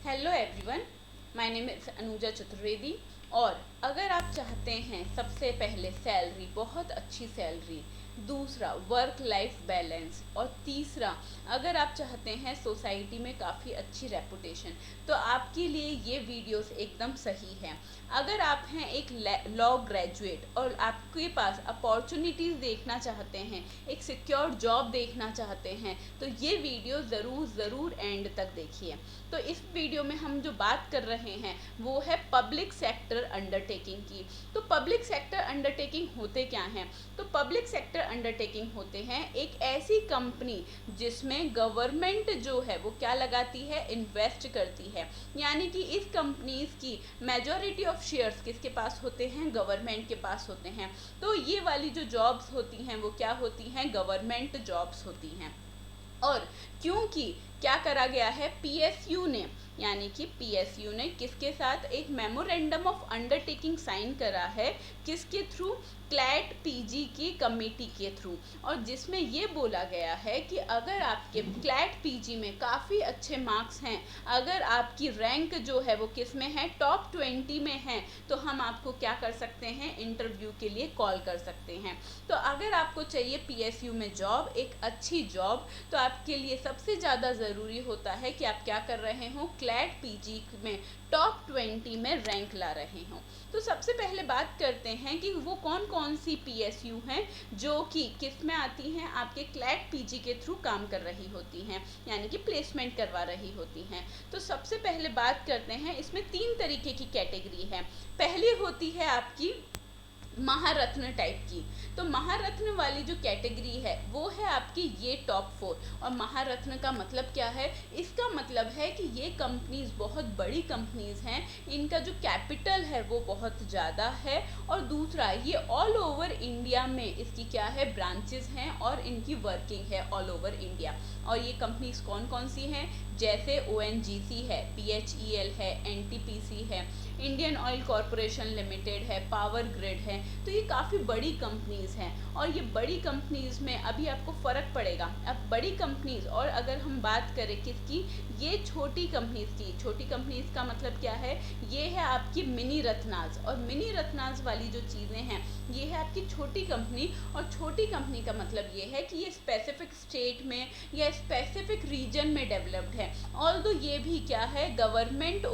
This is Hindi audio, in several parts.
Hello everyone, my name is Anuja Chaturvedi. और अगर आप चाहते हैं सबसे पहले सैलरी, बहुत अच्छी सैलरी, दूसरा वर्क लाइफ बैलेंस, और तीसरा अगर आप चाहते हैं सोसाइटी में काफ़ी अच्छी रेपुटेशन, तो आपके लिए ये वीडियोस एकदम सही हैं। अगर आप हैं एक लॉ ग्रेजुएट और आपके पास अपॉर्चुनिटीज़ देखना चाहते हैं, एक सिक्योर जॉब देखना चाहते हैं, तो ये वीडियो ज़रूर एंड तक देखिए। तो इस वीडियो में हम जो बात कर रहे हैं वो है पब्लिक सेक्टर अंडरटेकिंग की। तो पब्लिक सेक्टर अंडरटेकिंग होते क्या हैं? तो पब्लिक सेक्टर अंडरटेकिंग होते हैं एक ऐसी कंपनी जिसमें गवर्नमेंट जो है वो क्या लगाती है, इन्वेस्ट करती है। यानी कि इस कंपनीज की मेजॉरिटी ऑफ शेयर्स किसके पास होते हैं? गवर्नमेंट के पास होते हैं। तो ये वाली जो जॉब्स होती हैं वो क्या होती हैं? गवर्नमेंट जॉब्स होती हैं। और क्योंकि क्या करा गया है, पीएसयू ने, यानी कि पीएसयू ने किसके साथ एक मेमोरेंडम ऑफ अंडरटेकिंग साइन करा है, किसके थ्रू? क्लैट पीजी की कमेटी के थ्रू। और जिसमें ये बोला गया है कि अगर आपके क्लैट पीजी में काफ़ी अच्छे मार्क्स हैं, अगर आपकी रैंक जो है वो किस में है, टॉप 20 में है, तो हम आपको क्या कर सकते हैं, इंटरव्यू के लिए कॉल कर सकते हैं। तो अगर आपको चाहिए पीएसयू में जॉब, एक अच्छी जॉब, तो आपके लिए सबसे ज़्यादा ज़रूरी होता है कि आप क्या कर रहे हो, क्लैट पीजी में टॉप 20 में रैंक ला रहे हो। तो सबसे पहले बात करते हैं कि वो कौन कौन सी पीएसयू हैं जो कि किस में आती हैं, आपके क्लैट पीजी के थ्रू काम कर रही होती हैं, यानी कि प्लेसमेंट करवा रही होती हैं। तो सबसे पहले बात करते हैं, इसमें 3 तरीके की कैटेगरी है। पहली होती है आपकी महारत्न टाइप की। तो महारत्न वाली जो कैटेगरी है वो है आपकी ये टॉप 4। और महारत्न का मतलब क्या है? इसका मतलब है कि ये कंपनीज बहुत बड़ी कंपनीज हैं, इनका जो कैपिटल है वो बहुत ज़्यादा है, और दूसरा ये ऑल ओवर इंडिया में इसकी क्या है, ब्रांचेस हैं और इनकी वर्किंग है ऑल ओवर इंडिया। और ये कंपनीज कौन कौन सी हैं? जैसे ओएनजीसी है, बीएचईएल है, एनटीपीसी है, इंडियन ऑयल कॉरपोरेशन लिमिटेड है, पावर ग्रिड है। तो ये काफ़ी बड़ी कंपनीज हैं। और ये बड़ी कंपनीज में अभी आपको फ़र्क पड़ेगा। अब बड़ी कंपनीज, और अगर हम बात करें किसकी, ये छोटी कंपनीज की। छोटी कंपनीज का मतलब क्या है? ये है आपकी मिनी रत्नाज। और मिनी रत्नाज वाली जो चीज़ें हैं ये है आपकी छोटी कंपनी। और छोटी कंपनी का मतलब ये है कि ये स्पेसिफिक स्टेट में या स्पेसिफिक रीजन में डेवलप्ड है। ऑल्दो ये भी क्या है, गवर्नमेंट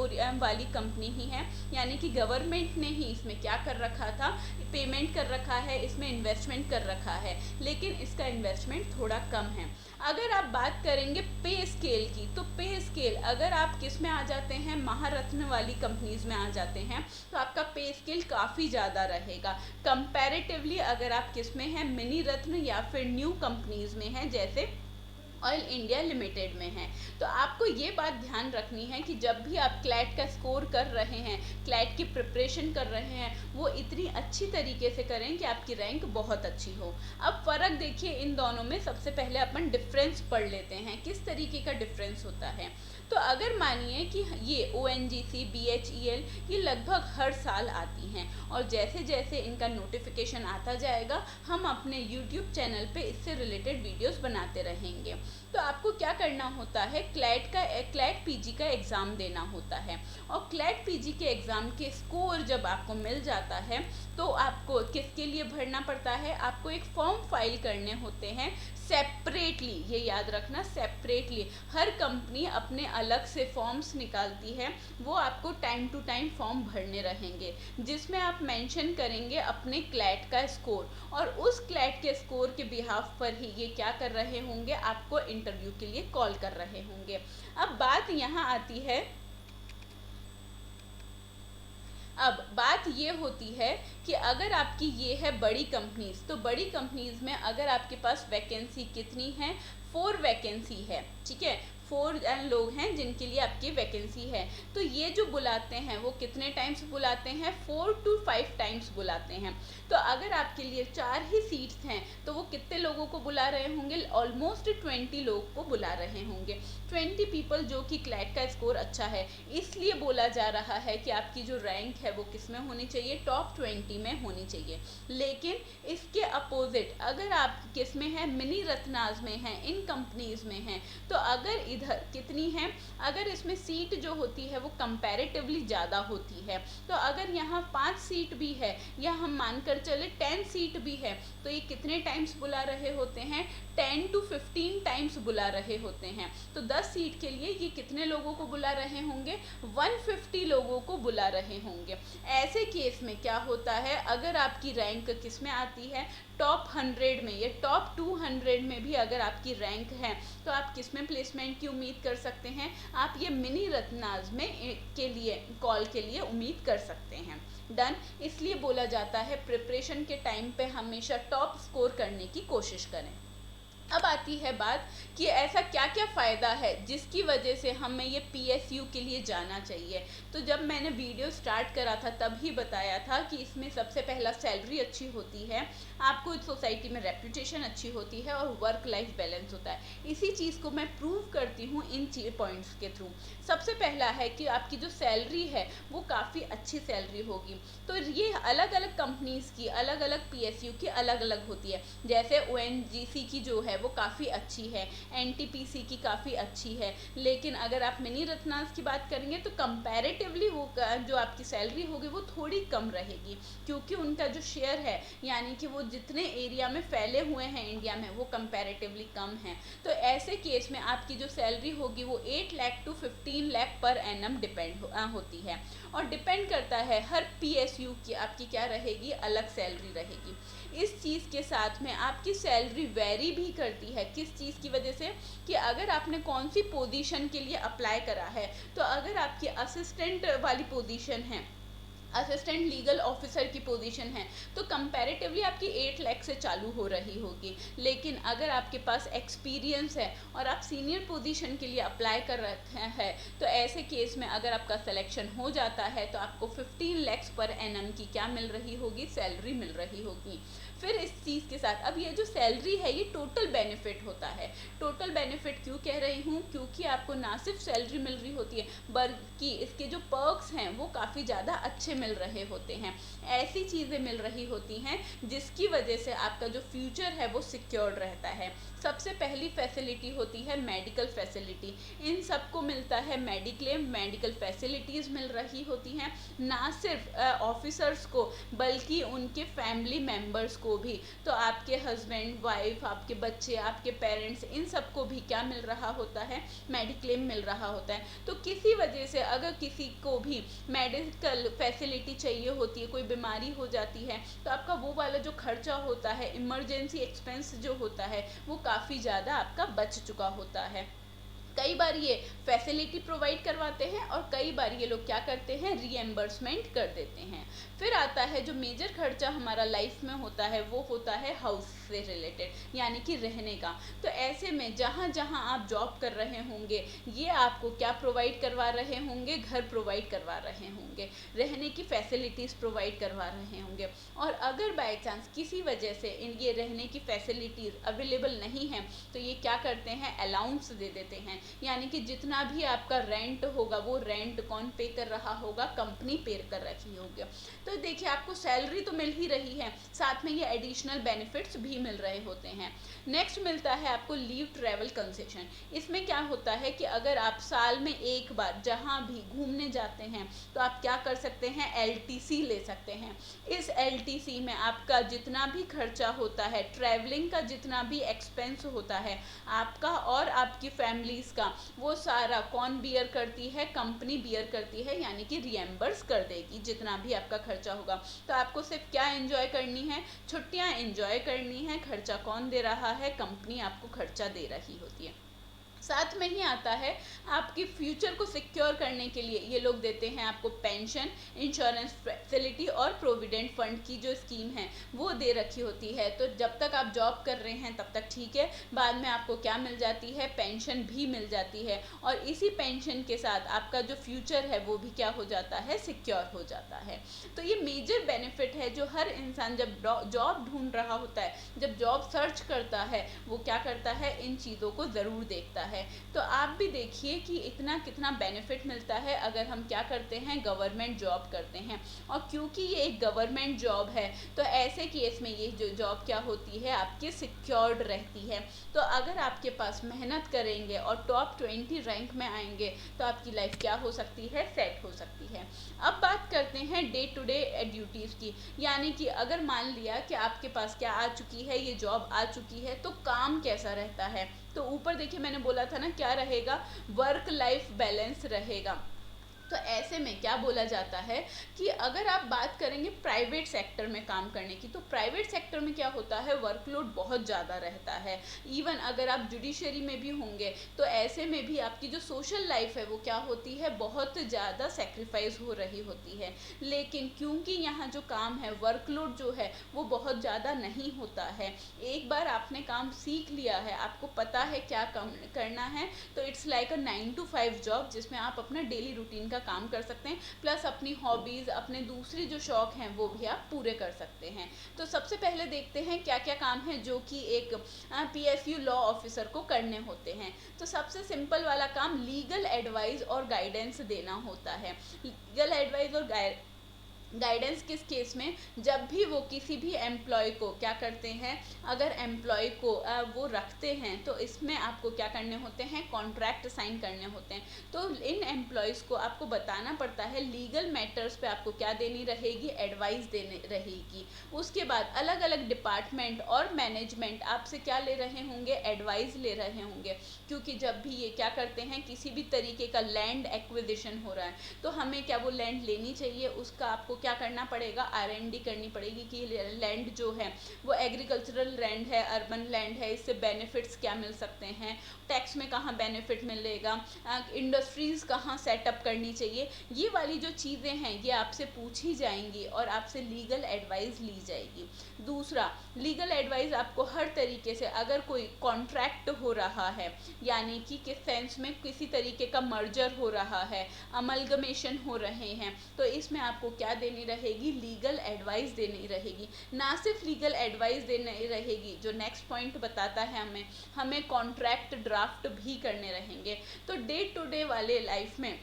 वाली कंपनी ही है, यानी कि गवर्नमेंट ने ही इसमें क्या कर रखा था, पेमेंट कर रखा है, इसमें इन्वेस्टमेंट कर रखा है, लेकिन इसका इन्वेस्टमेंट थोड़ा कम है। अगर आप बात करेंगे पे स्केल की, तो पे स्केल अगर आप किस में आ जाते हैं, महारत्न वाली कंपनीज में आ जाते हैं, तो आपका पे स्केल काफ़ी ज़्यादा रहेगा कंपैरेटिवली। अगर आप किस में हैं, मिनी रत्न या फिर न्यू कंपनीज में हैं, जैसे ऑयल इंडिया लिमिटेड में है। तो आपको ये बात ध्यान रखनी है कि जब भी आप क्लैट का स्कोर कर रहे हैं, क्लैट की प्रिपरेशन कर रहे हैं, वो इतनी अच्छी तरीके से करें कि आपकी रैंक बहुत अच्छी हो। अब फ़र्क देखिए इन दोनों में। सबसे पहले अपन डिफरेंस पढ़ लेते हैं, किस तरीके का डिफरेंस होता है। तो अगर मानिए कि ये ओएनजीसी, बीएचईएल ये लगभग हर साल आती हैं, और जैसे जैसे इनका नोटिफिकेशन आता जाएगा हम अपने यूट्यूब चैनल पे इससे रिलेटेड वीडियोस बनाते रहेंगे। तो आपको क्या करना होता है, क्लैट पीजी का एग्ज़ाम देना होता है। और क्लैट पीजी के एग्ज़ाम के स्कोर जब आपको मिल जाता है तो आपको किसके लिए भरना पड़ता है, आपको एक फॉर्म फाइल करने होते हैं सेपरेटली। ये याद रखना, सेपरेटली। हर कंपनी अपने अलग से फॉर्म्स निकालती है, वो आपको टाइम टू टाइम फॉर्म भरने रहेंगे, जिसमें आप मेंशन करेंगे अपने क्लैट का स्कोर, और उस क्लैट के स्कोर के बिहाफ पर ही ये क्या कर रहे होंगे, आपको इंटरव्यू के लिए कॉल कर रहे होंगे। अब बात यहाँ आती है, अब बात ये होती है कि अगर आपकी ये है बड़ी कंपनीज, तो बड़ी कंपनीज में अगर आपके पास वैकेंसी कितनी है, 4 वैकेंसी है, ठीक है, 4 लोग हैं जिनके लिए आपकी वैकेंसी है। तो ये जो बुलाते हैं वो कितने टाइम्स बुलाते हैं, 4 to 5 टाइम्स बुलाते हैं। तो अगर आपके लिए 4 ही सीट्स हैं तो वो कितने लोगों को बुला रहे होंगे, ऑलमोस्ट 20 लोग को बुला रहे होंगे। 20 पीपल जो कि क्लैट का स्कोर अच्छा है, इसलिए बोला जा रहा है कि आपकी जो रैंक है वो किस में होनी चाहिए, टॉप 20 में होनी चाहिए। लेकिन इसके अपोजिट अगर आप किस में है, मिनी रत्नाज में हैं, इन कंपनीज में हैं, तो अगर इधर कितनी है, अगर इसमें सीट जो होती है वो कंपैरेटिवली ज़्यादा होती है, तो अगर यहाँ 5 सीट भी है या हम मानकर चले 10 सीट भी है, तो ये कितने टाइम्स बुला रहे होते हैं, 10 to 15 टाइम्स बुला रहे होते हैं। तो 10 सीट के लिए ये कितने लोगों को बुला रहे होंगे, 150 लोगों को बुला रहे होंगे। ऐसे केस में क्या होता है, अगर आपकी रैंक किस में आती है, टॉप 100 में या टॉप 200 में भी अगर आपकी रैंक है, तो आप किस में प्लेसमेंट की उम्मीद कर सकते हैं, आप ये मिनी रत्नाज में के लिए कॉल के लिए उम्मीद कर सकते हैं। डन। इसलिए बोला जाता है प्रिपरेशन के टाइम पे हमेशा टॉप स्कोर करने की कोशिश करें। अब आती है बात कि ऐसा क्या क्या फ़ायदा है जिसकी वजह से हमें ये PSU के लिए जाना चाहिए। तो जब मैंने वीडियो स्टार्ट करा था तब ही बताया था कि इसमें सबसे पहला सैलरी अच्छी होती है, आपको सोसाइटी में रेपुटेशन अच्छी होती है और वर्क लाइफ बैलेंस होता है। इसी चीज़ को मैं प्रूव करती हूँ इन पॉइंट्स के थ्रू। सबसे पहला है कि आपकी जो सैलरी है वो काफ़ी अच्छी सैलरी होगी। तो ये अलग अलग कंपनीज़ की अलग अलग PSU की अलग अलग होती है। जैसे ONGC की जो है वो काफ़ी अच्छी है, NTPC की काफ़ी अच्छी है, लेकिन अगर आप मिनी रत्नास की बात करेंगे तो कंपैरेटिवली वो जो आपकी सैलरी होगी वो थोड़ी कम रहेगी, क्योंकि उनका जो शेयर है यानी कि वो जितने एरिया में फैले हुए हैं इंडिया में वो कंपैरेटिवली कम है। तो ऐसे केस में आपकी जो सैलरी होगी वो 8 lakh to 15 lakh per annum depend होती है, और डिपेंड करता है हर PSU की आपकी क्या रहेगी, अलग सैलरी रहेगी। इस चीज़ के साथ में आपकी सैलरी वेरी भी करती है, किस चीज़ की वजह से, कि अगर आपने कौन सी पोजीशन के लिए अप्लाई करा है, तो अगर आपकी असिस्टेंट वाली पोजीशन है, असिस्टेंट लीगल ऑफिसर की पोजीशन है, तो कंपैरेटिवली आपकी 8 लाख से चालू हो रही होगी। लेकिन अगर आपके पास एक्सपीरियंस है और आप सीनियर पोजीशन के लिए अप्लाई कर रहे हैं, तो ऐसे केस में अगर आपका सिलेक्शन हो जाता है तो आपको 15 लाख पर एनम की क्या मिल रही होगी, सैलरी मिल रही होगी। फिर इस चीज़ के साथ अब ये जो सैलरी है ये टोटल बेनिफिट होता है। टोटल बेनिफिट क्यों कह रही हूँ, क्योंकि आपको ना सिर्फ सैलरी मिल रही होती है बल्कि इसके जो पर्क्स हैं वो काफ़ी ज़्यादा अच्छे मिल रहे होते हैं। ऐसी चीज़ें मिल रही होती हैं जिसकी वजह से आपका जो फ्यूचर है वो सिक्योर्ड रहता है। सबसे पहली फैसिलिटी होती है मेडिकल फैसिलिटी। इन सबको मिलता है मेडिक्लेम, मेडिकल फैसिलिटीज़ मिल रही होती हैं, ना सिर्फ ऑफिसर्स को बल्कि उनके फैमिली मेम्बर्स को भी। तो आपके हस्बैंड, वाइफ, आपके बच्चे, आपके पेरेंट्स, इन सबको भी क्या मिल रहा होता है, मेडिक्लेम मिल रहा होता है। तो किसी वजह से अगर किसी को भी मेडिकल फैसिलिटी चाहिए होती है, कोई बीमारी हो जाती है, तो आपका वो वाला जो खर्चा होता है, इमरजेंसी एक्सपेंस जो होता है, वो काफ़ी ज़्यादा आपका बच चुका होता है। कई बार ये फैसिलिटी प्रोवाइड करवाते हैं और कई बार ये लोग क्या करते हैं, रीएम्बर्समेंट कर देते हैं। फिर आता है जो मेजर खर्चा हमारा लाइफ में होता है वो होता है हाउस से रिलेटेड, यानी कि रहने का। तो ऐसे में जहाँ जहाँ आप जॉब कर रहे होंगे ये आपको क्या प्रोवाइड करवा रहे होंगे, घर प्रोवाइड करवा रहे होंगे, रहने की फैसिलिटीज़ प्रोवाइड करवा रहे होंगे। और अगर बाई चांस किसी वजह से ये रहने की फैसिलिटीज़ अवेलेबल नहीं हैं तो ये क्या करते हैं, अलाउंस दे देते हैं, यानी कि जितना भी आपका रेंट होगा वो रेंट कौन पे कर रहा होगा, कंपनी पे कर रही होगी। तो देखिए आपको सैलरी तो मिल ही रही है, साथ में ये एडिशनल बेनिफिट्स भी मिल रहे होते हैं। नेक्स्ट मिलता है आपको लीव ट्रैवल कंसेशन। इसमें क्या होता है कि अगर आप साल में एक बार जहाँ भी घूमने जाते हैं तो आप क्या कर सकते हैं, LTC ले सकते हैं। इस LTC में आपका जितना भी खर्चा होता है, ट्रैवलिंग का जितना भी एक्सपेंस होता है आपका और आपकी फैमिलीज़ का, वो सारा कौन बियर करती है, कंपनी बियर करती है, यानी कि रिएम्बर्स कर देगी जितना भी आपका खर्चा होगा। तो आपको सिर्फ क्या एंजॉय करनी है, छुट्टियां एंजॉय करनी है, खर्चा कौन दे रहा है, कंपनी आपको खर्चा दे रही होती है। साथ में ही आता है आपकी फ्यूचर को सिक्योर करने के लिए ये लोग देते हैं आपको पेंशन, इंश्योरेंस फैसिलिटी और प्रोविडेंट फंड की जो स्कीम है वो दे रखी होती है। तो जब तक आप जॉब कर रहे हैं तब तक ठीक है, बाद में आपको क्या मिल जाती है, पेंशन भी मिल जाती है, और इसी पेंशन के साथ आपका जो फ्यूचर है वो भी क्या हो जाता है, सिक्योर हो जाता है। तो ये मेजर बेनिफिट है जो हर इंसान जब जॉब ढूंढ रहा होता है, जब जॉब सर्च करता है, वो क्या करता है, इन चीज़ों को ज़रूर देखता है। है। तो आप भी देखिए कि इतना कितना बेनिफिट मिलता है अगर हम क्या करते हैं, गवर्नमेंट जॉब करते हैं। और क्योंकि ये एक गवर्नमेंट जॉब है तो ऐसे केस में ये जो जॉब क्या होती है, आपकी सिक्योर्ड रहती है। तो अगर आपके पास मेहनत करेंगे और टॉप 20 रैंक में आएंगे तो आपकी लाइफ क्या हो सकती है, सेट हो सकती है। अब बात करते हैं डे टू डे ड्यूटीज़ की, यानी कि अगर मान लिया कि आपके पास क्या आ चुकी है, ये जॉब आ चुकी है, तो काम कैसा रहता है। तो ऊपर देखिए मैंने बोला था ना, क्या रहेगा, वर्क लाइफ बैलेंस रहेगा। तो ऐसे में क्या बोला जाता है कि अगर आप बात करेंगे प्राइवेट सेक्टर में काम करने की, तो प्राइवेट सेक्टर में क्या होता है, वर्कलोड बहुत ज़्यादा रहता है। इवन अगर आप जुडिशरी में भी होंगे तो ऐसे में भी आपकी जो सोशल लाइफ है वो क्या होती है, बहुत ज़्यादा सेक्रीफाइस हो रही होती है। लेकिन क्योंकि यहाँ जो काम है, वर्कलोड जो है वो बहुत ज़्यादा नहीं होता है। एक बार आपने काम सीख लिया है, आपको पता है क्या काम करना है, तो it's like a 9 to 5 job, जिसमें आप अपना डेली रूटीन का काम कर सकते हैं, प्लस अपनी हॉबीज़, अपने दूसरी जो शौक हैं वो भी आप पूरे कर सकते हैं। तो सबसे पहले देखते हैं क्या क्या काम है जो कि एक PSU लॉ ऑफिसर को करने होते हैं। तो सबसे सिंपल वाला काम लीगल एडवाइस और गाइडेंस देना होता है। लीगल एडवाइस और गाइडेंस किस केस में, जब भी वो किसी भी एम्प्लॉय को क्या करते हैं, अगर एम्प्लॉय को वो रखते हैं तो इसमें आपको क्या करने होते हैं, कॉन्ट्रैक्ट साइन करने होते हैं। तो इन एम्प्लॉयज़ को आपको बताना पड़ता है लीगल मैटर्स पे आपको क्या देनी रहेगी, एडवाइस देनी रहेगी। उसके बाद अलग अलग डिपार्टमेंट और मैनेजमेंट आपसे क्या ले रहे होंगे, एडवाइस ले रहे होंगे। क्योंकि जब भी ये क्या करते हैं, किसी भी तरीके का लैंड एक्विजिशन हो रहा है तो हमें क्या वो लैंड लेनी चाहिए, उसका आपको क्या करना पड़ेगा, R&D करनी पड़ेगी कि लैंड जो है वो एग्रीकल्चरल लैंड है, अर्बन लैंड है, इससे बेनिफिट्स क्या मिल सकते हैं, टैक्स में कहाँ बेनिफिट मिलेगा, इंडस्ट्रीज़ कहाँ सेटअप करनी चाहिए। ये वाली जो चीज़ें हैं ये आपसे पूछी जाएंगी और आपसे लीगल एडवाइस ली जाएगी। दूसरा, लीगल एडवाइस आपको हर तरीके से, अगर कोई कॉन्ट्रैक्ट हो रहा है, यानी कि किस सेंस में किसी तरीके का मर्जर हो रहा है, अमलगमेशन हो रहे हैं, तो इसमें आपको क्या देनी रहेगी, लीगल एडवाइस देनी रहेगी। ना सिर्फ लीगल एडवाइस देनी रहेगी, जो नेक्स्ट पॉइंट बताता है हमें कॉन्ट्रैक्ट ड्राफ्ट भी करने रहेंगे। तो डे टू डे वाले लाइफ में,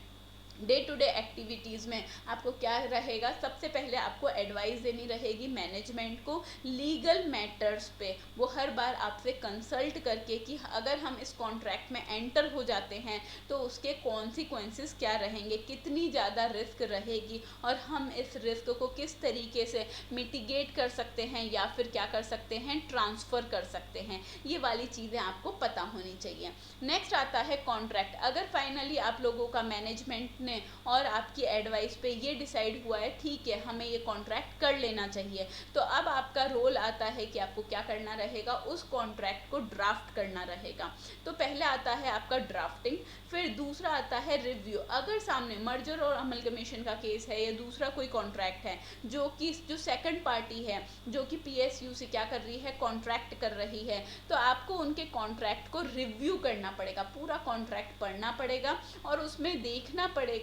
डे टू डे एक्टिविटीज़ में आपको क्या रहेगा, सबसे पहले आपको एडवाइस देनी रहेगी मैनेजमेंट को लीगल मैटर्स पे। वो हर बार आपसे कंसल्ट करके कि अगर हम इस कॉन्ट्रैक्ट में एंटर हो जाते हैं तो उसके कॉन्सिक्वेंसेस क्या रहेंगे, कितनी ज़्यादा रिस्क रहेगी और हम इस रिस्क को किस तरीके से मिटिगेट कर सकते हैं या फिर क्या कर सकते हैं, ट्रांसफ़र कर सकते हैं। ये वाली चीज़ें आपको पता होनी चाहिए। नेक्स्ट आता है कॉन्ट्रैक्ट। अगर फाइनली आप लोगों का मैनेजमेंट और आपकी एडवाइस पे ये डिसाइड हुआ है, ठीक है हमें ये कॉन्ट्रैक्ट कर लेना चाहिए, तो अब आपका रोल आता है कि आपको क्या करना रहेगा, उस कॉन्ट्रैक्ट को ड्राफ्ट करना रहेगा। तो पहले आता है आपका ड्राफ्टिंग, फिर दूसरा आता है रिव्यू। अगर सामने मर्जर और अमलगमेशन का केस है या दूसरा कोई कॉन्ट्रैक्ट है जो सेकंड पार्टी है, जो कि PSU से क्या कर रही है, कॉन्ट्रैक्ट कर रही है, तो आपको उनके कॉन्ट्रैक्ट को रिव्यू करना पड़ेगा, पूरा कॉन्ट्रैक्ट पढ़ना पड़ेगा और उसमें देखना पड़ेगा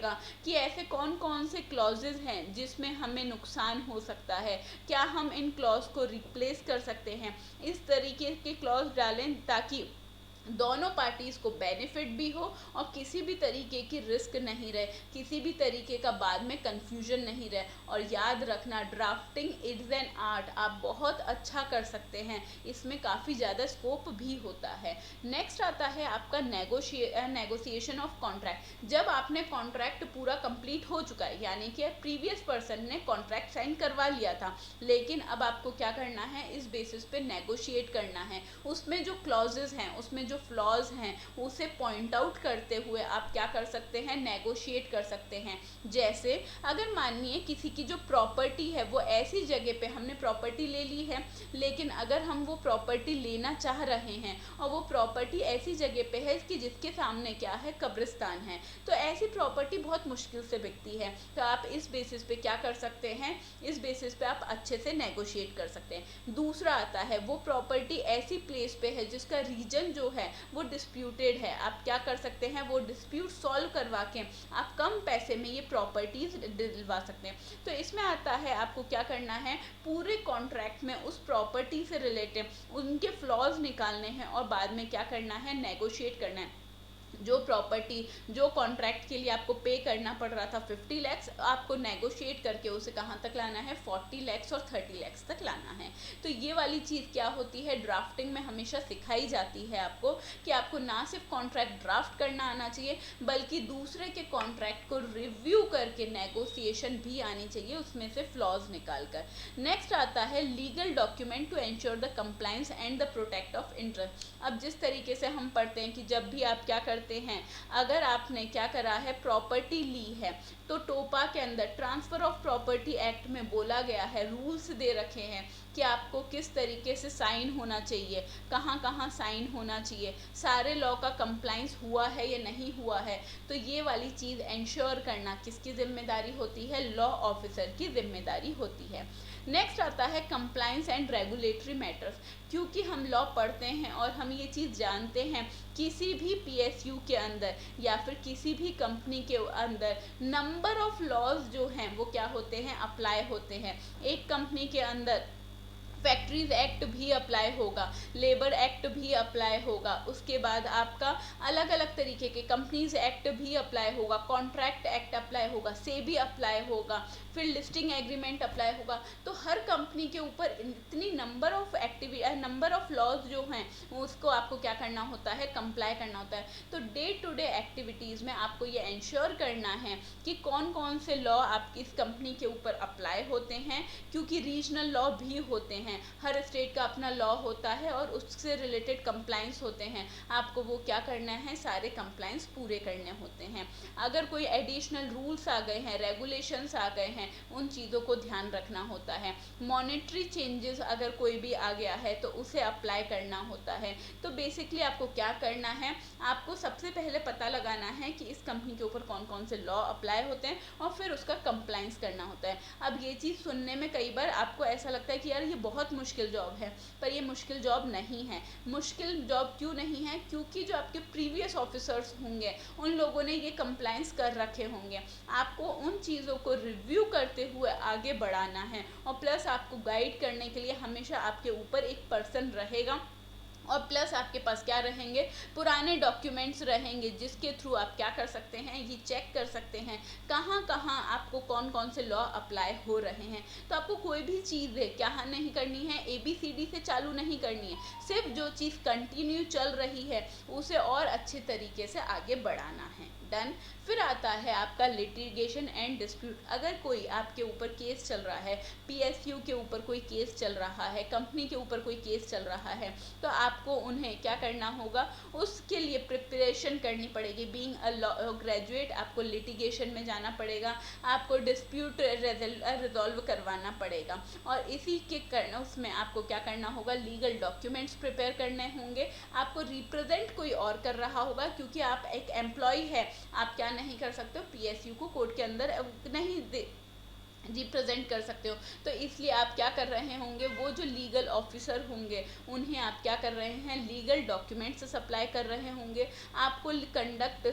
कि ऐसे कौन कौन से क्लॉजेज हैं जिसमें हमें नुकसान हो सकता है, क्या हम इन क्लॉज को रिप्लेस कर सकते हैं। इस तरीके के क्लॉज डालें ताकि दोनों पार्टीज़ को बेनिफिट भी हो और किसी भी तरीके की रिस्क नहीं रहे, किसी भी तरीके का बाद में कंफ्यूजन नहीं रहे। और याद रखना, ड्राफ्टिंग इज़ एन आर्ट, आप बहुत अच्छा कर सकते हैं, इसमें काफ़ी ज़्यादा स्कोप भी होता है। नेक्स्ट आता है आपका नेगोशिएशन ऑफ कॉन्ट्रैक्ट। जब आपने कॉन्ट्रैक्ट पूरा कंप्लीट हो चुका है, यानी कि प्रीवियस पर्सन ने कॉन्ट्रैक्ट साइन करवा लिया था, लेकिन अब आपको क्या करना है, इस बेसिस पे नेगोशिएट करना है। उसमें जो क्लॉजेज हैं, उसमें जो फ्लॉज हैं, उसे पॉइंट आउट करते हुए आप क्या कर सकते हैं, नेगोशिएट कर सकते हैं। जैसे अगर मानिए किसी की जो प्रॉपर्टी है वो ऐसी जगह पे, हमने प्रॉपर्टी ले ली है, लेकिन अगर हम वो प्रॉपर्टी लेना चाह रहे हैं और वो प्रॉपर्टी ऐसी जगह पे है कि जिसके सामने क्या है, कब्रिस्तान है, तो ऐसी प्रॉपर्टी बहुत मुश्किल से बिकती है। तो आप इस बेसिस पे क्या कर सकते हैं, इस बेसिस पे आप अच्छे से नेगोशिएट कर सकते हैं। दूसरा आता है, वो प्रॉपर्टी ऐसी प्लेस पे है जिसका रीजन जो है वो डिस्प्यूटेड है, आप क्या कर सकते हैं, वो डिस्प्यूट सॉल्व करवा के आप कम पैसे में ये प्रॉपर्टीज दिलवा सकते हैं। तो इसमें आता है आपको क्या करना है, पूरे कॉन्ट्रैक्ट में उस प्रॉपर्टी से रिलेटेड उनके फ्लॉज निकालने हैं और बाद में क्या करना है, नेगोशिएट करना है। जो प्रॉपर्टी, जो कॉन्ट्रैक्ट के लिए आपको पे करना पड़ रहा था 50 लैक्स, आपको नेगोशिएट करके उसे कहाँ तक लाना है, 40 लैक्स और 30 लैक्स तक लाना है। तो ये वाली चीज़ क्या होती है, ड्राफ्टिंग में हमेशा सिखाई जाती है आपको, कि आपको ना सिर्फ कॉन्ट्रैक्ट ड्राफ्ट करना आना चाहिए, बल्कि दूसरे के कॉन्ट्रैक्ट को रिव्यू करके नेगोशिएशन भी आनी चाहिए, उसमें से फ्लॉज निकाल कर। नेक्स्ट आता है legal document to ensure the compliance and the protect of interest. अब जिस तरीके से हम पढ़ते हैं कि जब भी आप क्या करते हैं, अगर आपने क्या करा है, प्रॉपर्टी ली है, तो टोपा के अंदर ट्रांसफ़र ऑफ प्रॉपर्टी एक्ट में बोला गया है, रूल्स दे रखे हैं कि आपको किस तरीके से साइन होना चाहिए, कहाँ कहाँ साइन होना चाहिए, सारे लॉ का कंप्लाइंस हुआ है या नहीं हुआ है। तो ये वाली चीज़ इंश्योर करना किसकी जिम्मेदारी होती है, लॉ ऑफिसर की जिम्मेदारी होती है। नेक्स्ट आता है कंप्लाइंस एंड रेगुलेटरी मैटर्स। क्योंकि हम लॉ पढ़ते हैं और हम ये चीज़ जानते हैं, किसी भी पीएसयू के अंदर या फिर किसी भी कंपनी के अंदर नंबर ऑफ लॉज जो हैं वो क्या होते हैं, अप्लाई होते हैं। एक कंपनी के अंदर फैक्ट्रीज एक्ट भी अप्लाई होगा, लेबर एक्ट भी अप्लाई होगा, उसके बाद आपका अलग अलग तरीके के कंपनीज एक्ट भी अप्लाई होगा, कॉन्ट्रैक्ट एक्ट अप्लाई होगा, सेबी अप्लाई होगा, फिर लिस्टिंग एग्रीमेंट अप्लाई होगा। तो हर कंपनी के ऊपर इतनी नंबर ऑफ लॉज जो हैं उसको आपको क्या करना होता है, कंप्लाई करना होता है। तो डे टू डे एक्टिविटीज़ में आपको ये इंश्योर करना है कि कौन कौन से लॉ आपकी इस कंपनी के ऊपर अप्लाई होते हैं, क्योंकि रीजनल लॉ भी होते हैं, हर स्टेट का अपना लॉ होता है और उससे रिलेटेड कंप्लाइंस होते हैं। आपको वो क्या करना है, सारे कंप्लाइंस पूरे करने होते हैं। अगर कोई एडिशनल रूल्स आ गए हैं, रेगुलेशंस आ गए हैं, उन चीज़ों को ध्यान रखना होता है। मॉनेटरी चेंजेस अगर कोई भी आ गया है तो उसे अप्लाई करना होता है। तो बेसिकली आपको क्या करना है, आपको सबसे पहले पता लगाना है कि इस कंपनी के ऊपर कौन कौन से लॉ अप्लाई होते हैं और फिर उसका कंप्लाइंस करना होता है। अब ये चीज़ सुनने में कई बार आपको ऐसा लगता है कि यार ये बहुत मुश्किल जॉब है, पर ये मुश्किल जॉब नहीं है। मुश्किल जॉब क्यों नहीं है, क्योंकि जो आपके प्रीवियस ऑफिसर्स होंगे उन लोगों ने ये कंप्लाइंस कर रखे होंगे। आपको उन चीज़ों को रिव्यू करते हुए आगे बढ़ाना है, और प्लस आपको गाइड करने के लिए हमेशा आपके ऊपर एक पर्सन रहेगा, और प्लस आपके पास क्या रहेंगे, पुराने डॉक्यूमेंट्स रहेंगे, जिसके थ्रू आप क्या कर सकते हैं, ये चेक कर सकते हैं कहाँ कहाँ आपको कौन कौन से लॉ अप्लाई हो रहे हैं। तो आपको कोई भी चीज़ है क्या नहीं करनी है, ABCD से चालू नहीं करनी है, सिर्फ जो चीज़ कंटिन्यू चल रही है उसे और अच्छे तरीके से आगे बढ़ाना है। डन। फिर आता है आपका लिटिगेशन एंड डिस्प्यूट। अगर कोई आपके ऊपर केस चल रहा है, PSU के ऊपर कोई केस चल रहा है, कंपनी के ऊपर कोई केस चल रहा है, तो आपको उन्हें क्या करना होगा, उसके लिए प्रिपरेशन करनी पड़ेगी। बीइंग अ ग्रेजुएट आपको लिटिगेशन में जाना पड़ेगा, आपको डिस्प्यूट रिजॉल्व करवाना पड़ेगा, और इसी के करना उसमें आपको क्या करना होगा, लीगल डॉक्यूमेंट्स प्रिपेयर करने होंगे। आपको रिप्रेजेंट कोई और कर रहा होगा, क्योंकि आप एक एम्प्लॉय है, आप क्या नहीं कर सकते हो, PSU को कोर्ट के अंदर नहीं रिप्रेजेंट कर सकते हो। तो इसलिए आप क्या कर रहे होंगे, वो जो लीगल ऑफिसर होंगे उन्हें आप क्या कर रहे हैं, लीगल डॉक्यूमेंट्स सप्लाई कर रहे होंगे। आपको कंडक्ट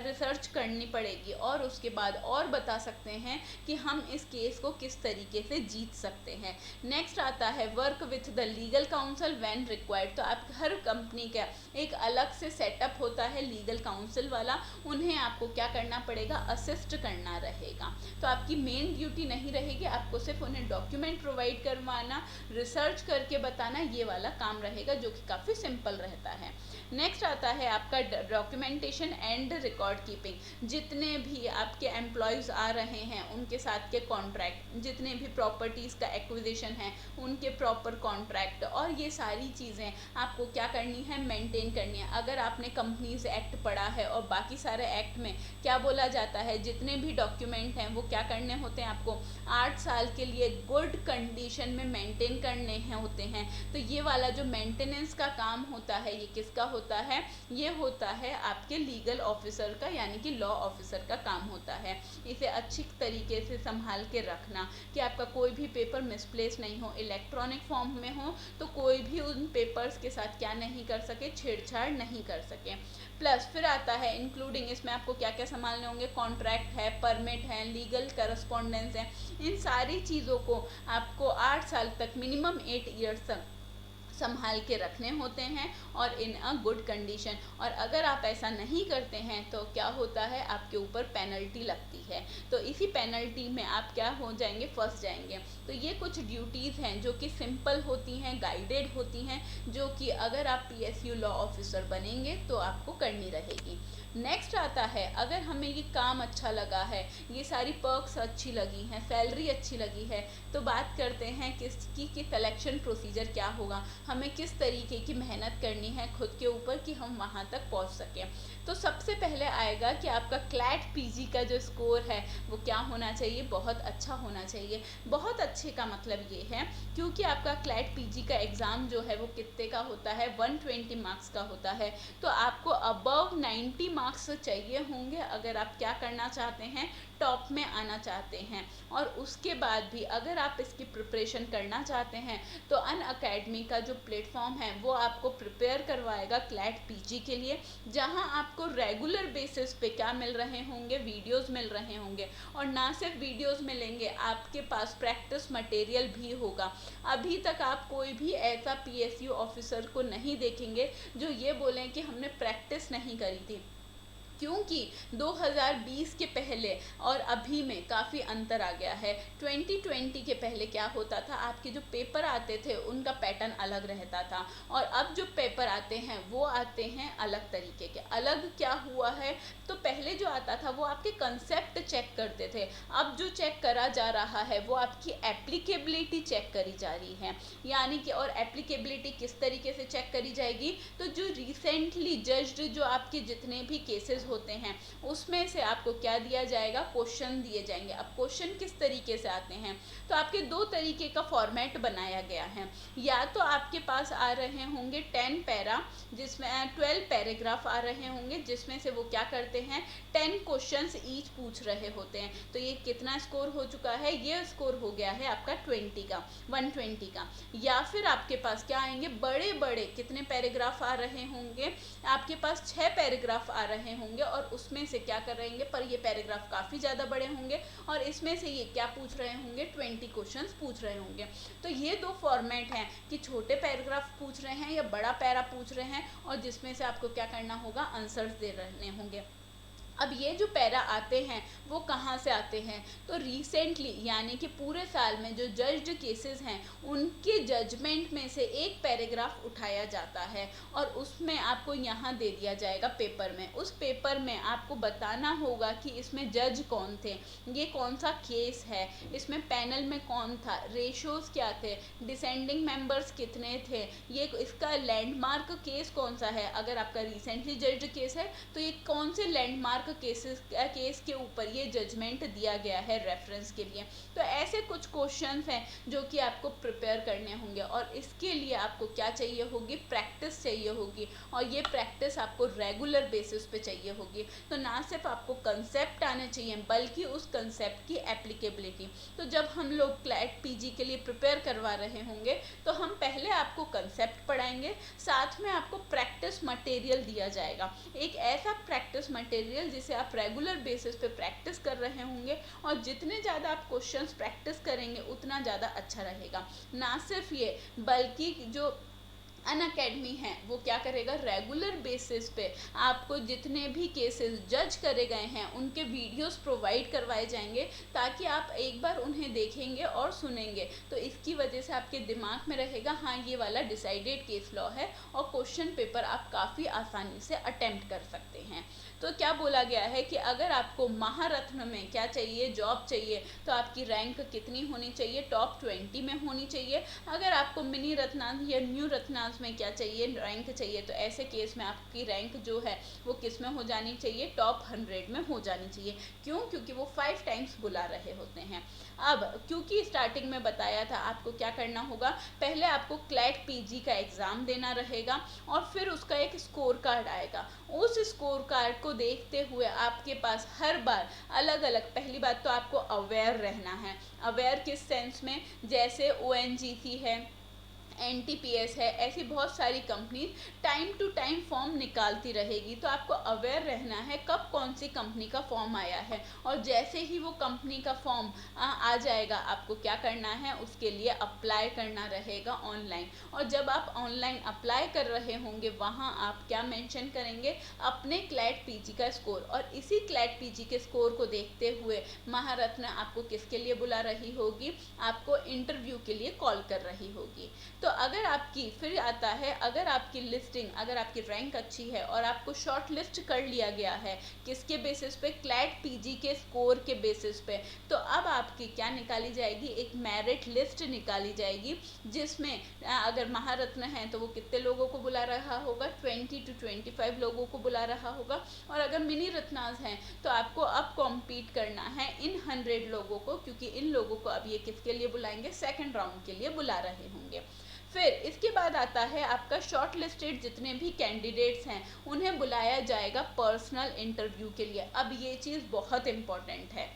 रिसर्च करनी पड़ेगी, और उसके बाद और बता सकते हैं कि हम इस केस को किस तरीके से जीत सकते हैं। नेक्स्ट आता है work with the legal council when required. तो आप हर कंपनी का एक अलग से सेटअप होता है लीगल काउंसिल वाला, उन्हें आपको क्या करना पड़ेगा, असिस्ट करना रहेगा। तो आपकी मेन ड्यूटी नहीं रहेगी, आपको सिर्फ उन्हें डॉक्यूमेंट प्रोवाइड करवाना, रिसर्च करके बताना, ये वाला काम रहेगा, जो कि काफ़ी सिंपल रहता है। नेक्स्ट आता है आपका डॉक्यूमेंटेशन एंड रिकॉर्ड कीपिंग। जितने भी आपके एम्प्लॉयज़ आ रहे हैं उनके साथ के कॉन्ट्रैक्ट, जितने भी प्रॉपर्टीज़ का एक्विजिशन है उनके प्रॉपर कॉन्ट्रैक्ट, और ये सारी चीज़ें आपको क्या करनी है, मेंटेन करनी है। अगर आपने कंपनीज एक्ट पढ़ा है, और बाकी सारे एक्ट में क्या बोला जाता है, जितने भी डॉक्यूमेंट हैं वो क्या करने होते हैं, आपको 8 साल के लिए गुड कंडीशन में मेंटेन करने होते हैं। तो ये वाला जो मेंटेनेंस का काम होता है, ये किसका होता है, ये होता है आपके लीगल ऑफिसर का, यानी कि लॉ ऑफिसर का काम होता है। इसे अच्छी तरीके से संभाल के रखना कि आपका कोई भी पेपर मिसप्लेस नहीं हो, इलेक्ट्रॉनिक फॉर्म में हो तो कोई भी उन पेपर्स के साथ क्या नहीं कर सके, छेड़छाड़ नहीं कर सके। प्लस फिर आता है इंक्लूडिंग, इसमें आपको क्या क्या संभालने होंगे, कॉन्ट्रैक्ट है, परमिट है, लीगल करस्पॉन्डेंस है, इन सारी चीज़ों को आपको 8 साल तक, मिनिमम 8 ईयर्स तक संभाल के रखने होते हैं और इन अ गुड कंडीशन। और अगर आप ऐसा नहीं करते हैं तो क्या होता है, आपके ऊपर पेनल्टी लगती है। तो इसी पेनल्टी में आप क्या हो जाएंगे, फंस जाएंगे। तो ये कुछ ड्यूटीज़ हैं जो कि सिंपल होती हैं, गाइडेड होती हैं, जो कि अगर आप पीएसयू लॉ ऑफिसर बनेंगे तो आपको करनी रहेगी। नेक्स्ट आता है, अगर हमें ये काम अच्छा लगा है, ये सारी पर्क्स अच्छी लगी हैं, सैलरी अच्छी लगी है, तो बात करते हैं किसकी कि सिलेक्शन प्रोसीजर क्या होगा, हमें किस तरीके की मेहनत करनी है खुद के ऊपर कि हम वहाँ तक पहुँच सकें। तो सबसे पहले आएगा कि आपका क्लैट पीजी का जो स्कोर है वो क्या होना चाहिए, बहुत अच्छा होना चाहिए। बहुत अच्छे का मतलब ये है क्योंकि आपका क्लैट पीजी का एग्ज़ाम जो है वो कितने का होता है, 120 मार्क्स का होता है। तो आपको अबव 90 मार्क्स चाहिए होंगे अगर आप क्या करना चाहते हैं, टॉप में आना चाहते हैं। और उसके बाद भी अगर आप इसकी प्रिपरेशन करना चाहते हैं तो अनअकैडमी का जो प्लेटफॉर्म है वो आपको प्रिपेयर करवाएगा क्लैट पीजी के लिए, जहां आपको रेगुलर बेसिस पे क्या मिल रहे होंगे, वीडियोस मिल रहे होंगे। और ना सिर्फ वीडियोस मिलेंगे, आपके पास प्रैक्टिस मटेरियल भी होगा। अभी तक आप कोई भी ऐसा पीएसयू ऑफिसर को नहीं देखेंगे जो ये बोलें कि हमने प्रैक्टिस नहीं करी थी, क्योंकि 2020 के पहले और अभी में काफ़ी अंतर आ गया है। 2020 के पहले क्या होता था, आपके जो पेपर आते थे उनका पैटर्न अलग रहता था, और अब जो पेपर आते हैं वो आते हैं अलग तरीके के। अलग क्या हुआ है, तो पहले जो आता था वो आपके कंसेप्ट चेक करते थे, अब जो चेक करा जा रहा है वो आपकी एप्लीकेबिलिटी चेक करी जा रही है। यानी कि और एप्लीकेबिलिटी किस तरीके से चेक करी जाएगी, तो जो रिसेंटली जज्ड जो आपके जितने भी केसेस होते हैं उसमें से आपको क्या दिया जाएगा, क्वेश्चन दिए जाएंगे। अब क्वेश्चन किस तरीके से आते हैं, तो आपके दो तरीके का फॉर्मेट बनाया गया है। या तो आपके पास आ रहे होंगे 10 पैरा, जिसमें 12 पैराग्राफ आ रहे होंगे, जिसमें से वो क्या करते हैं 10 क्वेश्चंस ईच पूछ रहे होते हैं। तो ये कितना स्कोर हो चुका है, ये स्कोर हो गया है आपका 20 का, 120 का। या फिर आपके पास क्या आएंगे, बड़े बड़े कितने पैराग्राफ आ रहे होंगे, आपके पास 6 पैराग्राफ आ रहे होंगे, और उसमें से क्या कर रहेंगे, पर ये पैराग्राफ काफ़ी ज़्यादा बड़े होंगे और इसमें से ये क्या पूछ रहे होंगे, 20 क्वेश्चंस पूछ रहे होंगे। तो ये दो फॉर्मेट हैं कि छोटे पैराग्राफ पूछ रहे हैं या बड़ा पैरा पूछ रहे हैं, और जिसमें से आपको क्या करना होगा, आंसर्स दे रहने होंगे। अब ये जो पैरा आते हैं वो कहाँ से आते हैं, तो रिसेंटली यानी कि पूरे साल में जो जज्ड केसेस हैं उनके जजमेंट में से एक पैराग्राफ उठाया जाता है और उसमें आपको यहाँ दे दिया जाएगा पेपर में। उस पेपर में आपको बताना होगा कि इसमें जज कौन थे, ये कौन सा केस है, इसमें पैनल में कौन था, रेशोज क्या थे, डिसेंडिंग मेंबर्स कितने थे, ये इसका लैंडमार्क केस कौन सा है। अगर आपका रिसेंटली जज्ड केस है तो ये कौन से लैंडमार्क केस के ऊपर ये जजमेंट दिया गया है रेफरेंस के लिए। तो ऐसे कुछ क्वेश्चंस हैं जो कि आपको प्रिपेयर करने होंगे, और इसके लिए आपको क्या चाहिए होगी, प्रैक्टिस चाहिए होगी, और ये प्रैक्टिस आपको रेगुलर बेसिस पे चाहिए होगी। तो ना सिर्फ आपको कंसेप्ट आने चाहिए बल्कि उस कंसेप्ट की एप्लीकेबिलिटी। तो जब हम लोग क्लैट पीजी के लिए प्रिपेयर करवा रहे होंगे तो हम पहले आपको कंसेप्ट पढ़ाएंगे, साथ में आपको प्रैक्टिस मटेरियल दिया जाएगा, एक ऐसा प्रैक्टिस मटेरियल जिसे आप रेगुलर बेसिस पे प्रैक्टिस कर रहे होंगे, और जितने ज़्यादा आप क्वेश्चंस प्रैक्टिस करेंगे उतना ज़्यादा अच्छा रहेगा। ना सिर्फ ये बल्कि जो अनअकैडमी है वो क्या करेगा, रेगुलर बेसिस पे आपको जितने भी केसेस जज करे गए हैं उनके वीडियोस प्रोवाइड करवाए जाएंगे, ताकि आप एक बार उन्हें देखेंगे और सुनेंगे तो इसकी वजह से आपके दिमाग में रहेगा हाँ ये वाला डिसाइडेड केस लॉ है, और क्वेश्चन पेपर आप काफ़ी आसानी से अटेम्प्ट कर सकते हैं। तो क्या बोला गया है कि अगर आपको महारत्न में क्या चाहिए, जॉब चाहिए, तो आपकी रैंक कितनी होनी चाहिए, टॉप 20 में होनी चाहिए। अगर आपको मिनी रत्नांश या न्यू रत्नांश में क्या चाहिए, रैंक चाहिए, तो ऐसे केस में आपकी रैंक जो है वो किस में हो जानी चाहिए, टॉप 100 में हो जानी चाहिए। क्यों, क्योंकि वो 5 टाइम्स बुला रहे होते हैं। अब क्योंकि स्टार्टिंग में बताया था आपको क्या करना होगा, पहले आपको क्लैट पीजी का एग्ज़ाम देना रहेगा और फिर उसका एक स्कोर कार्ड आएगा। उस स्कोर कार्ड को देखते हुए आपके पास हर बार अलग अलग, पहली बात तो आपको अवेयर रहना है। अवेयर किस सेंस में, जैसे ओएनजीसी है, NTPS है, ऐसी बहुत सारी company time to time form निकालती रहेगी। तो आपको अवेयर रहना है कब कौन सी कंपनी का फॉर्म आया है, और जैसे ही वो कंपनी का फॉर्म आ जाएगा, आपको क्या करना है, उसके लिए अप्लाई करना रहेगा ऑनलाइन। और जब आप ऑनलाइन अप्लाई कर रहे होंगे, वहाँ आप क्या मेंशन करेंगे, अपने क्लैट पीजी का स्कोर। और इसी क्लैट पीजी के स्कोर को देखते हुए महारत्न आपको किसके लिए बुला रही होगी, आपको इंटरव्यू के लिए कॉल कर रही होगी। तो अगर आपकी फिर आता है, अगर आपकी लिस्टिंग, अगर आपकी रैंक अच्छी है और आपको शॉर्ट लिस्ट कर लिया गया है, किसके बेसिस पे, क्लैट पीजी के स्कोर के बेसिस पे, तो अब आपकी क्या निकाली जाएगी, एक मेरिट लिस्ट निकाली जाएगी, जिसमें अगर महारत्न है तो वो कितने लोगों को बुला रहा होगा, 20 to 25 लोगों को बुला रहा होगा। और अगर मिनी रत्नाज हैं तो आपको अब कॉम्पीट करना है इन 100 लोगों को, क्योंकि इन लोगों को अब ये किसके लिए बुलाएंगे, सेकेंड राउंड के लिए बुला रहे होंगे। फिर इसके बाद आता है आपका शॉर्ट लिस्टेड जितने भी कैंडिडेट्स हैं उन्हें बुलाया जाएगा पर्सनल इंटरव्यू के लिए। अब ये चीज़ बहुत इम्पॉर्टेंट है,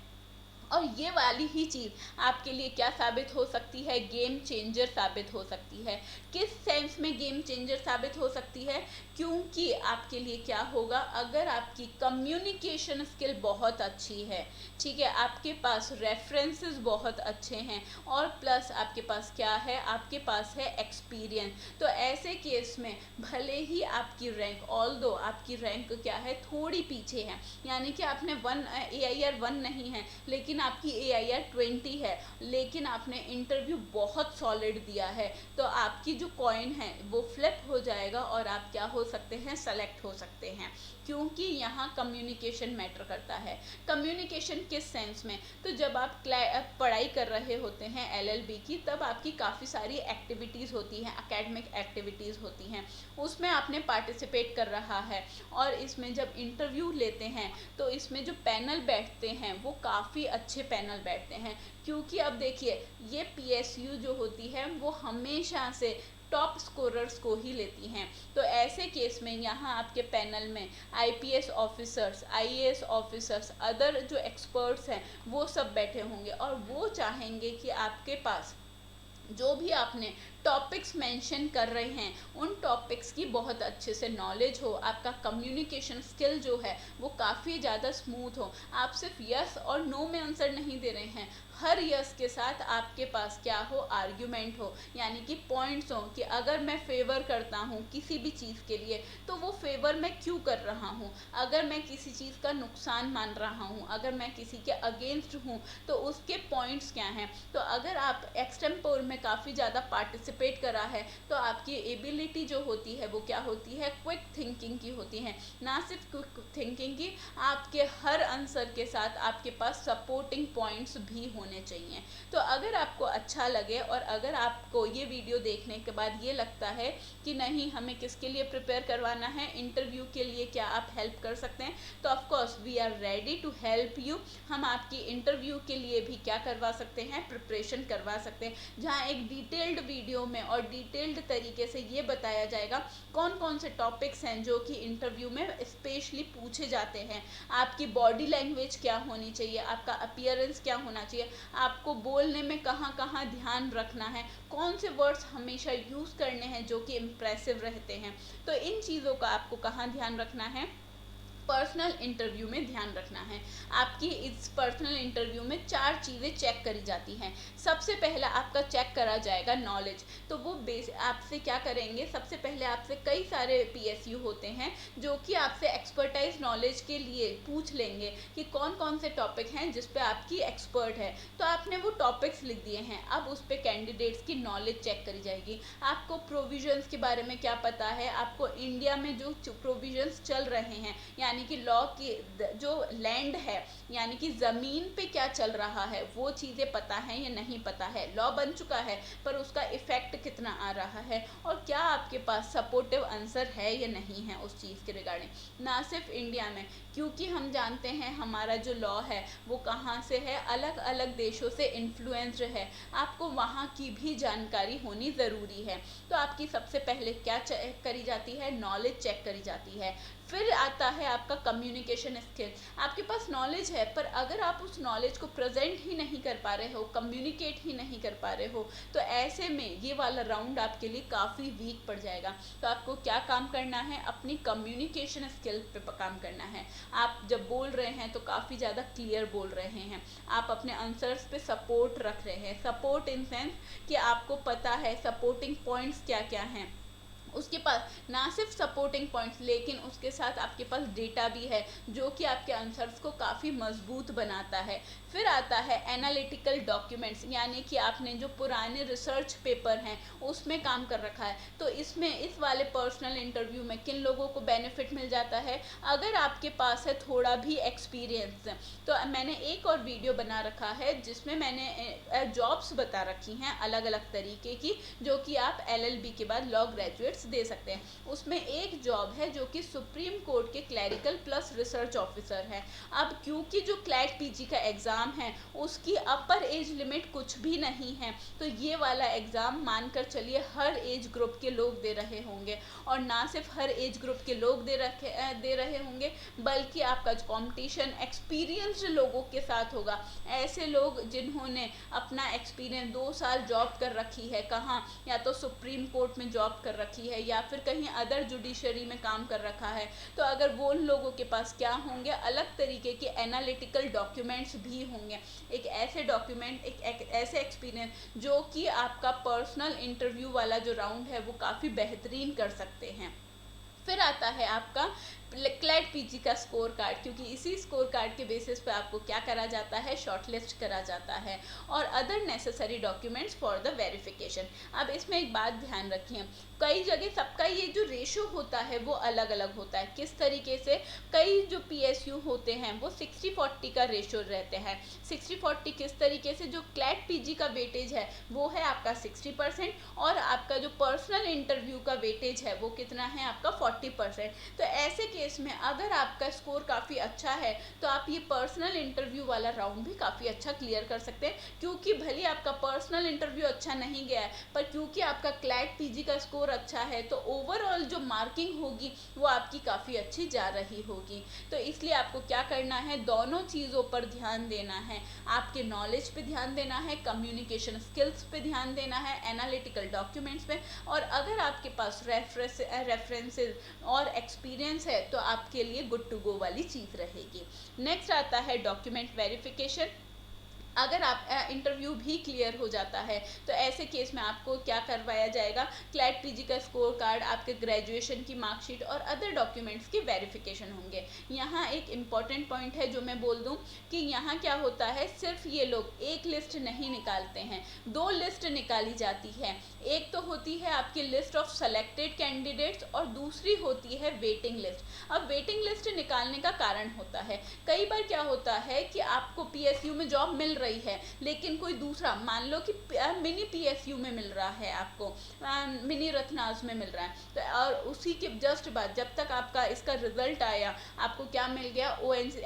और ये वाली ही चीज़ आपके लिए क्या साबित हो सकती है, गेम चेंजर साबित हो सकती है। किस सेंस में गेम चेंजर साबित हो सकती है, क्योंकि आपके लिए क्या होगा, अगर आपकी कम्युनिकेशन स्किल बहुत अच्छी है, ठीक है, आपके पास रेफरेंसेस बहुत अच्छे हैं, और प्लस आपके पास क्या है, आपके पास है एक्सपीरियंस। तो ऐसे केस में भले ही आपकी रैंक, ऑल्दो आपकी रैंक क्या है, थोड़ी पीछे है, यानी कि आपने AIR 1 नहीं है, लेकिन आपकी AIR 20 है, लेकिन आपने इंटरव्यू बहुत सॉलिड दिया है, तो आपकी जो कॉइन है वो फ्लिप हो जाएगा और आप क्या हो सकते हैं, सेलेक्ट हो सकते हैं। क्योंकि यहाँ कम्युनिकेशन मैटर करता है। कम्युनिकेशन किस सेंस में, तो जब आप पढ़ाई कर रहे होते हैं LLB की, तब आपकी काफ़ी सारी एक्टिविटीज़ होती हैं, एकेडमिक एक्टिविटीज़ होती हैं, उसमें आपने पार्टिसिपेट कर रहा है, और इसमें जब इंटरव्यू लेते हैं तो इसमें जो पैनल बैठते हैं वो काफ़ी अच्छे पैनल बैठते हैं। क्योंकि अब देखिए, ये PSU जो होती है वो हमेशा से टॉप स्कोरर्स को ही लेती हैं। तो ऐसे केस में यहाँ आपके पैनल में IPS officers, IAS officers, other जो एक्सपर्ट्स हैं वो सब बैठे होंगे, और वो चाहेंगे कि आपके पास जो भी आपने टॉपिक्स मेंशन कर रहे हैं उन टॉपिक्स की बहुत अच्छे से नॉलेज हो, आपका कम्युनिकेशन स्किल जो है वो काफ़ी ज़्यादा स्मूथ हो। आप सिर्फ यस और नो में आंसर नहीं दे रहे हैं, हर यस के साथ आपके पास क्या हो, आर्ग्यूमेंट हो, यानी कि पॉइंट्स हो कि अगर मैं फेवर करता हूँ किसी भी चीज़ के लिए तो वो फेवर मैं क्यों कर रहा हूँ, अगर मैं किसी चीज़ का नुकसान मान रहा हूँ, अगर मैं किसी के अगेंस्ट हूँ तो उसके पॉइंट्स क्या हैं। तो अगर आप एक्सटेम्पोर में काफ़ी ज़्यादा पार्टिसिपेट करा है तो आपकी एबिलिटी जो होती है वो क्या होती है, क्विक थिंकिंग की होती है। ना सिर्फ क्विक थिंकिंग की, आपके हर आंसर के साथ आपके पास सपोर्टिंग पॉइंट्स भी होने चाहिए। तो अगर आपको अच्छा लगे और अगर आपको ये वीडियो देखने के बाद ये लगता है कि नहीं हमें किसके लिए प्रिपेयर करवाना है, इंटरव्यू के लिए क्या आप हेल्प कर सकते हैं, तो of course we are ready to help you. हम आपकी इंटरव्यू के लिए भी क्या करवा सकते हैं, प्रिपरेशन करवा सकते हैं, जहाँ एक डिटेल्ड वीडियो में और डिटेल्ड तरीके से ये बताया जाएगा कौन कौन से टॉपिक्स हैं जो कि इंटरव्यू में स्पेशली पूछे जाते हैं। आपकी बॉडी लैंग्वेज क्या होनी चाहिए, आपका अपीयरेंस क्या होना चाहिए, आपको बोलने में कहाँ कहाँ ध्यान रखना है, कौन से वर्ड्स हमेशा यूज़ करने हैं जो कि इम्प्रेसिव रहते हैं। तो इन चीज़ों का आपको कहाँ ध्यान रखना है, पर्सनल इंटरव्यू में ध्यान रखना है। आपकी इस पर्सनल इंटरव्यू में 4 चीज़ें चेक करी जाती हैं। सबसे पहला आपका चेक करा जाएगा नॉलेज। तो वो आपसे क्या करेंगे, सबसे पहले आपसे कई सारे PSU होते हैं जो कि आपसे एक्सपर्टाइज नॉलेज के लिए पूछ लेंगे कि कौन कौन से टॉपिक हैं जिस पे आपकी एक्सपर्ट है। तो आपने वो टॉपिक्स लिख दिए हैं, अब उस पर कैंडिडेट्स की नॉलेज चेक करी जाएगी। आपको प्रोविजंस के बारे में क्या पता है, आपको इंडिया में जो प्रोविजंस चल रहे हैं, यानी कि लॉ की जो लैंड है, यानी कि ज़मीन पे क्या चल रहा है, वो चीज़ें पता है या नहीं पता है। लॉ बन चुका है पर उसका इफ़ेक्ट कितना आ रहा है, और क्या आपके पास सपोर्टिव आंसर है या नहीं है उस चीज़ के रिगार्डिंग। ना सिर्फ इंडिया में, क्योंकि हम जानते हैं हमारा जो लॉ है वो कहाँ से है, अलग अलग देशों से इन्फ्लुएंस्ड है, आपको वहाँ की भी जानकारी होनी ज़रूरी है। तो आपकी सबसे पहले क्या चेक करी जाती है, नॉलेज चेक करी जाती है। फिर आता है आपका कम्युनिकेशन स्किल। आपके पास नॉलेज है पर अगर आप उस नॉलेज को प्रेजेंट ही नहीं कर पा रहे हो, कम्युनिकेट ही नहीं कर पा रहे हो, तो ऐसे में ये वाला राउंड आपके लिए काफ़ी वीक पड़ जाएगा। तो आपको क्या काम करना है, अपनी कम्युनिकेशन स्किल पे काम करना है। आप जब बोल रहे हैं तो काफ़ी ज़्यादा क्लियर बोल रहे हैं, आप अपने आंसर्स पे सपोर्ट रख रहे हैं, सपोर्ट इन सेंस कि आपको पता है सपोर्टिंग पॉइंट्स क्या क्या हैं। उसके पास ना सिर्फ सपोर्टिंग पॉइंट्स, लेकिन उसके साथ आपके पास डेटा भी है जो कि आपके आंसर्स को काफ़ी मजबूत बनाता है। फिर आता है एनालिटिकल डॉक्यूमेंट्स, यानी कि आपने जो पुराने रिसर्च पेपर हैं उसमें काम कर रखा है। तो इसमें इस वाले पर्सनल इंटरव्यू में किन लोगों को बेनिफिट मिल जाता है, अगर आपके पास है थोड़ा भी एक्सपीरियंस। तो मैंने एक और वीडियो बना रखा है जिसमें मैंने जॉब्स बता रखी हैं अलग अलग तरीके की, जो कि आप LLB के बाद लॉ ग्रेजुएट्स दे सकते हैं। उसमें एक जॉब है जो कि सुप्रीम कोर्ट के क्लैरिकल प्लस रिसर्च ऑफिसर है। अब क्योंकि जो क्लैट PG का एग्ज़ाम है उसकी अपर एज लिमिट कुछ भी नहीं है, तो ये वाला एग्ज़ाम मानकर चलिए हर एज ग्रुप के लोग दे रहे होंगे। और ना सिर्फ हर एज ग्रुप के लोग दे रहे होंगे, बल्कि आपका कंपटीशन एक्सपीरियंस्ड लोगों के साथ होगा। ऐसे लोग जिन्होंने अपना एक्सपीरियंस 2 साल जॉब कर रखी है, कहाँ, या तो सुप्रीम कोर्ट में जॉब कर रखी है या फिर कहीं अदर जुडिशरी में काम कर रखा है। तो अगर वो लोगों के पास क्या होंगे, अलग तरीके के एनालिटिकल डॉक्यूमेंट्स भी होंगे। एक ऐसे डॉक्यूमेंट, एक ऐसे एक्सपीरियंस जो कि आपका पर्सनल इंटरव्यू वाला जो राउंड है वो काफ़ी बेहतरीन कर सकते हैं। फिर आता है आपका क्लैट PG का स्कोर कार्ड, क्योंकि इसी स्कोर कार्ड के बेसिस पे आपको क्या करा जाता है, शॉर्टलिस्ट करा जाता है, और other necessary documents for the verification. अब इसमें एक बात ध्यान रखिए, कई जगह सबका ये जो रेशो होता है वो अलग अलग होता है। किस तरीके से, कई जो PSU होते हैं वो 60-40 का रेशो रहते हैं। 60-40 किस तरीके से, जो क्लैट PG का वेटेज है वो है आपका 60%, और आपका जो पर्सनल इंटरव्यू का वेटेज है वो कितना है आपका 40%। तो ऐसे केस में अगर आपका स्कोर काफ़ी अच्छा है तो आप ये पर्सनल इंटरव्यू वाला राउंड भी काफ़ी अच्छा क्लियर कर सकते हैं। क्योंकि भले आपका पर्सनल इंटरव्यू अच्छा नहीं गया है, पर क्योंकि आपका क्लैट PG का स्कोर अच्छा है तो ओवरऑल जो मार्किंग होगी वो आपकी काफ़ी अच्छी जा रही होगी। तो इसलिए आपको क्या करना है, दोनों चीज़ों पर ध्यान देना है। आपके नॉलेज पे ध्यान देना है, कम्युनिकेशन स्किल्स पे ध्यान देना है, एनालिटिकल डॉक्यूमेंट्स पे, और अगर आपके पास रेफरेंसेस और एक्सपीरियंस है तो आपके लिए गुड टू गो वाली चीज़ रहेगी। नेक्स्ट आता है डॉक्यूमेंट वेरिफिकेशन। अगर आप इंटरव्यू भी क्लियर हो जाता है तो ऐसे केस में आपको क्या करवाया जाएगा, क्लैट PG का स्कोर कार्ड, आपके ग्रेजुएशन की मार्कशीट और अदर डॉक्यूमेंट्स की वेरिफिकेशन होंगे। यहाँ एक इम्पॉर्टेंट पॉइंट है जो मैं बोल दूँ कि यहाँ क्या होता है, सिर्फ ये लोग एक लिस्ट नहीं निकालते हैं, 2 लिस्ट निकाली जाती है। एक तो होती है आपकी लिस्ट ऑफ सेलेक्टेड कैंडिडेट्स और दूसरी होती है वेटिंग लिस्ट। अब वेटिंग लिस्ट निकालने का कारण होता है, कई बार क्या होता है कि आपको PSU में जॉब मिल रही है लेकिन कोई दूसरा, मान लो कि मिनी PSU में मिल रहा है, आपको मिनी रत्नास में मिल रहा है, तो और उसी के जस्ट बाद जब तक आपका इसका रिजल्ट आया, आपको क्या मिल गया, ONC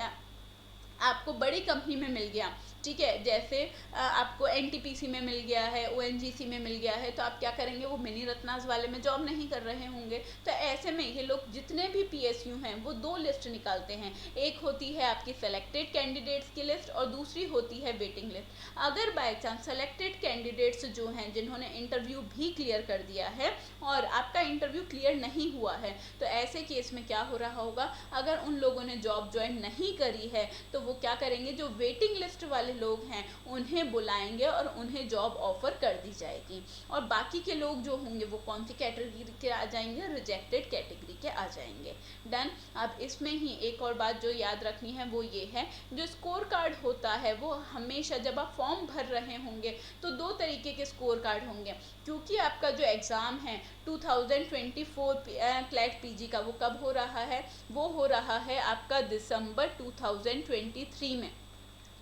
आपको बड़ी कंपनी में मिल गया, ठीक है, जैसे आपको NTPC में मिल गया है, ONGC में मिल गया है, तो आप क्या करेंगे, वो मिनी रत्नास वाले में जॉब नहीं कर रहे होंगे। तो ऐसे में ये लोग जितने भी PSU हैं वो 2 लिस्ट निकालते हैं, एक होती है आपकी सेलेक्टेड कैंडिडेट्स की लिस्ट और दूसरी होती है वेटिंग लिस्ट। अगर बाय चांस सेलेक्टेड कैंडिडेट्स जो हैं जिन्होंने इंटरव्यू भी क्लियर कर दिया है और आपका इंटरव्यू क्लियर नहीं हुआ है, तो ऐसे केस में क्या हो रहा होगा, अगर उन लोगों ने जॉब ज्वाइन नहीं करी है तो वो क्या करेंगे, जो वेटिंग लिस्ट वाले लोग हैं उन्हें बुलाएंगे और उन्हें जॉब ऑफर कर दी जाएगी। और बाकी के लोग जो होंगे वो कौन सी कैटेगरी के आ जाएंगे, रिजेक्टेड कैटेगरी के आ जाएंगे। डन। अब इसमें ही एक और बात जो याद रखनी है वो ये है, जो स्कोर कार्ड होता है वो हमेशा जब आप फॉर्म भर रहे होंगे तो 2 तरीके के स्कोर कार्ड होंगे। क्योंकि आपका जो एग्ज़ाम है 2024 क्लैट PG का, वो कब हो रहा है, वो हो रहा है आपका दिसंबर 2023 में।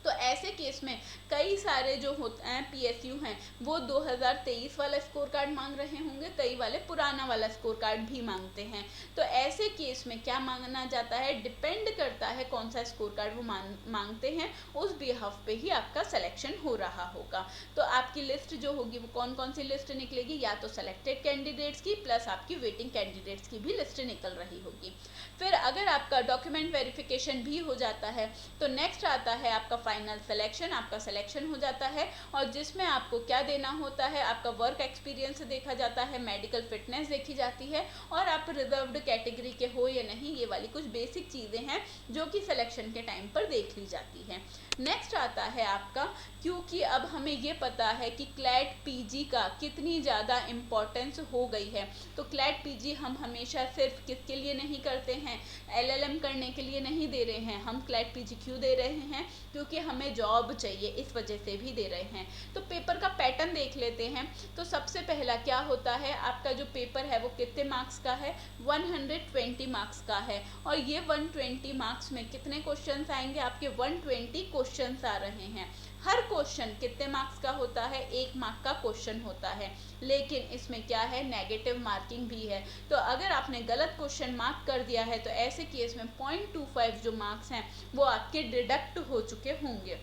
तो ऐसे केस में कई सारे जो होते हैं पीएसयू हैं वो 2023 वाला स्कोर कार्ड मांग रहे होंगे, कई वाले पुराना वाला स्कोर कार्ड भी मांगते हैं। तो ऐसे केस में क्या मांगना जाता है, डिपेंड करता है कौन सा स्कोर कार्ड वो मांगते हैं, उस बिहाफ पे ही आपका सिलेक्शन हो रहा होगा। तो आपकी लिस्ट जो होगी वो कौन कौन सी लिस्ट निकलेगी, या तो सेलेक्टेड कैंडिडेट्स की प्लस आपकी वेटिंग कैंडिडेट्स की भी लिस्ट निकल रही होगी। फिर अगर आपका डॉक्यूमेंट वेरिफिकेशन भी हो जाता है तो नेक्स्ट आता है आपका फाइनल सिलेक्शन। आपका सिलेक्शन हो जाता है और जिसमें आपको क्या देना होता है, आपका वर्क एक्सपीरियंस देखा जाता है, मेडिकल फिटनेस देखी जाती है और आप रिजर्व्ड कैटेगरी के हो या नहीं, ये वाली कुछ बेसिक चीज़ें हैं जो कि सिलेक्शन के टाइम पर देख ली जाती है। नेक्स्ट आता है आपका, क्योंकि अब हमें ये पता है कि क्लैट पीजी का कितनी ज़्यादा इम्पोर्टेंस हो गई है, तो क्लैट पीजी हम हमेशा सिर्फ किसके लिए नहीं करते हैं, एलएलएम करने के लिए नहीं दे रहे हैं। हम क्लैट पीजी क्यों दे रहे हैं, क्योंकि हमें जॉब चाहिए, इस वजह से भी दे रहे हैं। तो पेपर का पैटर्न देख लेते हैं। तो सबसे पहला क्या होता है, आपका जो पेपर है वो कितने मार्क्स का है, 120 मार्क्स का है। और ये 120 मार्क्स में कितने क्वेश्चंस आएंगे, आपके 120 क्वेश्चंस आ रहे हैं। हर क्वेश्चन कितने मार्क्स का होता है, 1 मार्क का क्वेश्चन होता है, लेकिन इसमें क्या है, नेगेटिव मार्किंग भी है। तो अगर आपने गलत क्वेश्चन मार्क कर दिया है तो ऐसे केस में 0.25 जो मार्क्स हैं वो आपके डिडक्ट हो चुके होंगे।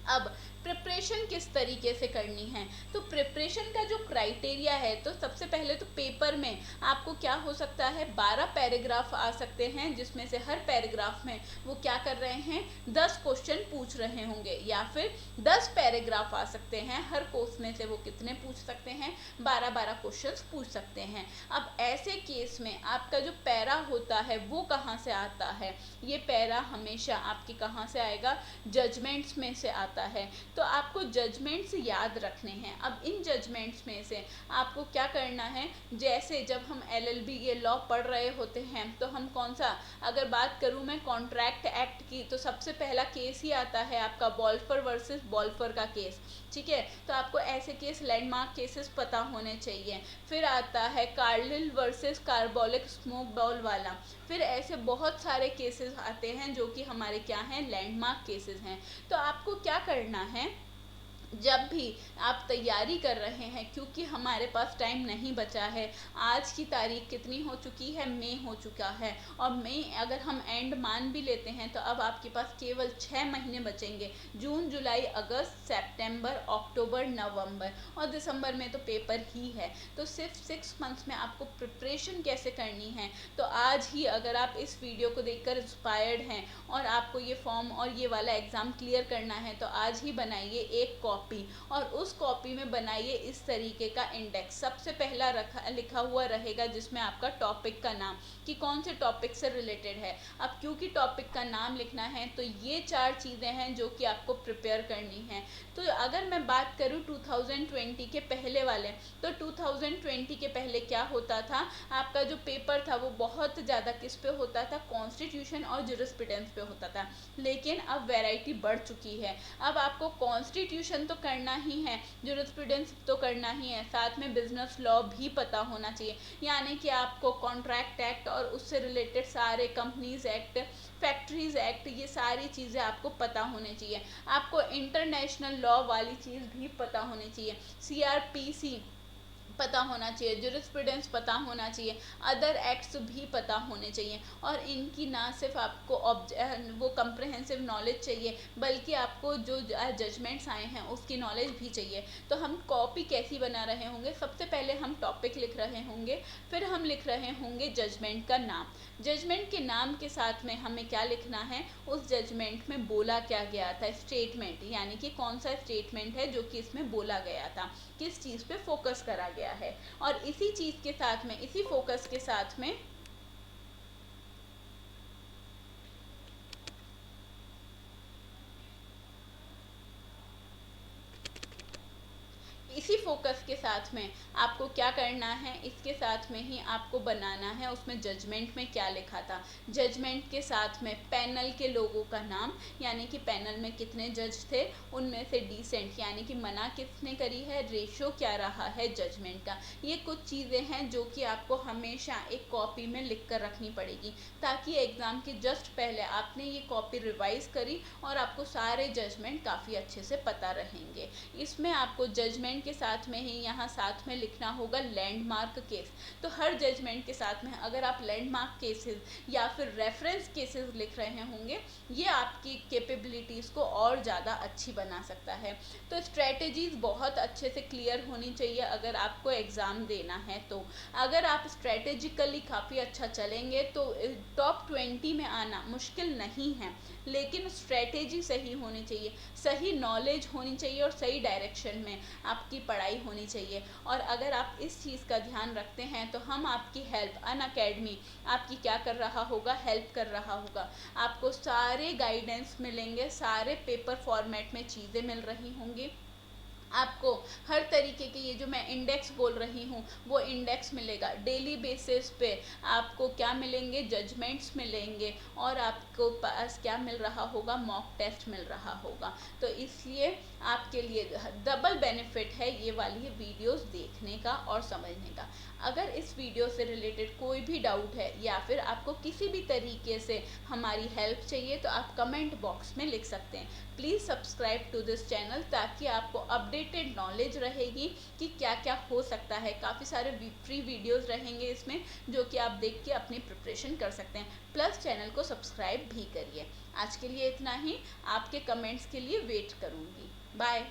अब प्रिपरेशन किस तरीके से करनी है, तो प्रिपरेशन का जो क्राइटेरिया है, तो सबसे पहले तो पेपर में आपको क्या हो सकता है, 12 पैराग्राफ आ सकते हैं, जिसमें से हर पैराग्राफ में वो क्या कर रहे हैं, 10 क्वेश्चन पूछ रहे होंगे, या फिर 10 पैराग्राफ आ सकते हैं, हर कोर्स में से वो कितने पूछ सकते हैं, 12-12 क्वेश्चन पूछ सकते हैं। अब ऐसे केस में आपका जो पैरा होता है वो कहाँ से आता है, ये पैरा हमेशा आपके कहाँ से आएगा, जजमेंट्स में से आता है। तो आपको जजमेंट्स याद रखने हैं। अब इन जजमेंट्स में से आपको क्या करना है, जैसे जब हम एलएलबी ये लॉ पढ़ रहे होते हैं तो हम कौन सा, अगर बात करूं मैं कॉन्ट्रैक्ट एक्ट की, तो सबसे पहला केस ही आता है आपका बॉल्फर वर्सेस बॉल्फर का केस, ठीक है। तो आपको ऐसे केस लैंडमार्क केसेस पता होने चाहिए। फिर आता है Carlill versus carbolic smoke ball वाला। फिर ऐसे बहुत सारे केसेस आते हैं जो कि हमारे क्या हैं, लैंडमार्क केसेस हैं। तो आपको क्या करना है, जब भी आप तैयारी कर रहे हैं, क्योंकि हमारे पास टाइम नहीं बचा है, आज की तारीख कितनी हो चुकी है, मई हो चुका है, और मई अगर हम एंड मान भी लेते हैं तो अब आपके पास केवल 6 महीने बचेंगे, जून जुलाई अगस्त सितंबर अक्टूबर नवंबर, और दिसंबर में तो पेपर ही है। तो सिर्फ 6 मंथ्स में आपको प्रिपरेशन कैसे करनी है, तो आज ही अगर आप इस वीडियो को देखकर इंस्पायर्ड हैं और आपको ये फॉर्म और ये वाला एग्ज़ाम क्लियर करना है, तो आज ही बनाइए एक कॉपी, और उस कॉपी में बनाइए इस तरीके का इंडेक्स। सबसे पहला लिखा हुआ रहेगा जिसमें आपका टॉपिक का नाम, कि कौन से टॉपिक से रिलेटेड है। अब क्योंकि टॉपिक का नाम लिखना है तो ये 4 चीज़ें हैं जो कि आपको प्रिपेयर करनी है। तो अगर मैं बात करूँ 2020 के पहले वाले, तो 2020 के पहले क्या होता था, आपका जो पेपर था वो बहुत ज़्यादा किस पे होता था, कॉन्स्टिट्यूशन और जूरिस्प्रूडेंस पे होता था। लेकिन अब वैरायटी बढ़ चुकी है। अब आपको कॉन्स्टिट्यूशन तो करना ही है, जूरिस्प्रूडेंस तो करना ही है, साथ में बिजनेस लॉ भी पता होना चाहिए। यानी कि आपको कॉन्ट्रैक्ट एक्ट और उससे रिलेटेड सारे कंपनीज एक्ट, फैक्ट्रीज एक्ट, ये सारी चीज़ें आपको पता होनी चाहिए। आपको इंटरनेशनल लॉ वाली चीज़ भी पता होनी चाहिए, सीआरपीसी पता होना चाहिए, जूरिस्प्रूडेंस पता होना चाहिए, अदर एक्ट्स भी पता होने चाहिए। और इनकी ना सिर्फ आपको वो कम्प्रहेंसिव नॉलेज चाहिए, बल्कि आपको जो जजमेंट्स आए हैं उसकी नॉलेज भी चाहिए। तो हम कॉपी कैसी बना रहे होंगे, सबसे पहले हम टॉपिक लिख रहे होंगे, फिर हम लिख रहे होंगे जजमेंट का नाम। जजमेंट के नाम के साथ में हमें क्या लिखना है, उस जजमेंट में बोला क्या गया था, स्टेटमेंट, यानी कि कौन सा स्टेटमेंट है जो कि इसमें बोला गया था, किस चीज़ पे फोकस करा गया है। और इसी चीज़ के साथ में, इसी फोकस के साथ में इसी फोकस के साथ में आपको क्या करना है, इसके साथ में ही आपको बनाना है। उसमें जजमेंट में क्या लिखा था, जजमेंट के साथ में पैनल के लोगों का नाम, यानी कि पैनल में कितने जज थे, उनमें से डिसेंट यानी कि मना किसने करी है, रेशो क्या रहा है जजमेंट का। ये कुछ चीज़ें हैं जो कि आपको हमेशा एक कॉपी में लिख कर रखनी पड़ेगी, ताकि एग्ज़ाम के जस्ट पहले आपने ये कॉपी रिवाइज करी और आपको सारे जजमेंट काफ़ी अच्छे से पता रहेंगे। इसमें आपको जजमेंट के साथ में ही यहाँ साथ में लिखना होगा लैंडमार्क केस। तो हर जजमेंट के साथ में अगर आप लैंडमार्क केसेस या फिर रेफरेंस केसेस लिख रहे होंगे, ये आपकी कैपेबिलिटीज़ को और ज़्यादा अच्छी बना सकता है। तो स्ट्रेटजीज़ बहुत अच्छे से क्लियर होनी चाहिए अगर आपको एग्ज़ाम देना है। तो अगर आप स्ट्रेटेजिकली काफ़ी अच्छा चलेंगे तो टॉप 20 में आना मुश्किल नहीं है, लेकिन स्ट्रेटेजी सही होनी चाहिए, सही नॉलेज होनी चाहिए और सही डायरेक्शन में आपकी पढ़ाई होनी चाहिए। और अगर आप इस चीज़ का ध्यान रखते हैं तो हम आपकी हेल्प, अनअकैडमी आपकी क्या कर रहा होगा, हेल्प कर रहा होगा। आपको सारे गाइडेंस मिलेंगे, सारे पेपर फॉर्मेट में चीज़ें मिल रही होंगी। आपको हर तरीके के, ये जो मैं इंडेक्स बोल रही हूँ वो इंडेक्स मिलेगा डेली बेसिस पे। आपको क्या मिलेंगे, जजमेंट्स मिलेंगे, और आपको पास क्या मिल रहा होगा, मॉक टेस्ट मिल रहा होगा। तो इसलिए आपके लिए डबल बेनिफिट है ये वाली वीडियोस देखने का और समझने का। अगर इस वीडियो से रिलेटेड कोई भी डाउट है या फिर आपको किसी भी तरीके से हमारी हेल्प चाहिए तो आप कमेंट बॉक्स में लिख सकते हैं। Please subscribe to this channel, ताकि आपको अपडेटेड नॉलेज रहेगी कि क्या क्या हो सकता है। काफ़ी सारे फ्री वीडियोस रहेंगे इसमें जो कि आप देख के अपनी प्रिपरेशन कर सकते हैं। प्लस चैनल को सब्सक्राइब भी करिए। आज के लिए इतना ही, आपके कमेंट्स के लिए वेट करूँगी। बाय।